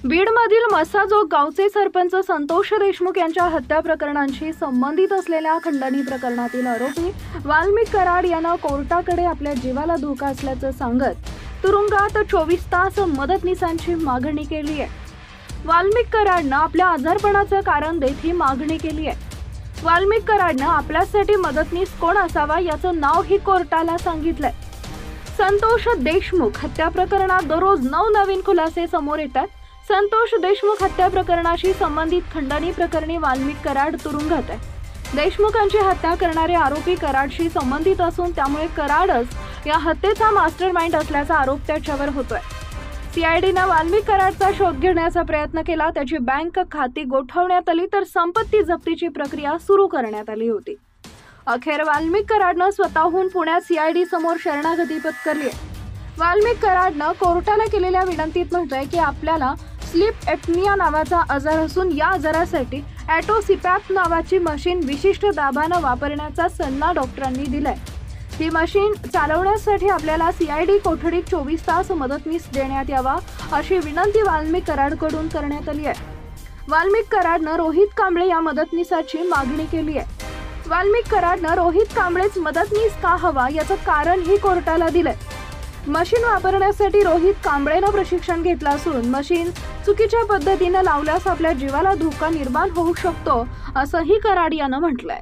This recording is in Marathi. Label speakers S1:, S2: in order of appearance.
S1: बीडमधील मस्साजोग गावचे सरपंच संतोष देशमुख यांच्या हत्या प्रकरणांशी संबंधित असलेल्या खंडणी प्रकरणातील आरोपी वाल्मिक कराड यांना कोर्टाकडे आपल्या जीवाला धोका असल्याचं सांगत तुरुंगात 24 तास मदतनीसांची मागणी केली आहे। वाल्मिक कराडनं आपल्या आजारपणाचं कारण देत ही मागणी केली आहे। वाल्मिक कराडनं आपल्यासाठी मदतनीस कोण असावा याचं नावही कोर्टाला सांगितलंय। संतोष देशमुख हत्या प्रकरणात दररोज 9 नवीन खुलासे समोर येतात। संतोष देशमुख हत्या प्रकरणाशी संबंधित खंडणी प्रकरणी वाल्मिक कराड तुरुंगात आहे। देशमुखांची हत्या करणारे आरोपी कराडशी संबंधित असून त्यामुळे कराडच या हत्येचा मास्टरमाइंड असल्याचा आरोप त्याच्यावर होतोय। सीआयडीने वाल्मिक कराडचा शोध घेण्याचा प्रयत्न केला, त्याची बँक खाती गोठवण्यात आली तर संपत्ती जप्तीची प्रक्रिया सुरू करण्यात आली होती। अखेर वाल्मिक कराडनं स्वतःहून पुण्यात सीआयडी समोर शरणागती पत्करली आहे। वाल्मिक कराडनं कोर्टाला केलेल्या विनंतीत म्हटलंय की आपल्याला स्लीप एपनिया नावाचा आजार असून या आजारासाठी ॲटोसिपॅप नावाची मशीन विशिष्ट दाबानं वापरण्याचा सल्ला डॉक्टरांनी दिलाय। ही मशीन चालवण्यासाठी आपल्याला सीआयडी कोठडीत 24 तास मदतनीस देण्यात यावा अशी विनंती वाल्मिक कराडकडून करण्यात आली आहे। वाल्मिक कराडनं रोहित कांबळे या मदतनीसाची मागणी केली आहे। वाल्मिक कराडनं रोहित कांबळेच मदतनीस का हवा याचं कारणही कोर्टाला दिलंय। मशीन वापरण्यासाठी रोहित कांबळेनं प्रशिक्षण घेतलं असून मशीन चुकीच्या पद्धतीने लावल्यास आपल्या जीवाला धोका निर्माण होऊ शकतो असंही कराड यानं म्हटलंय।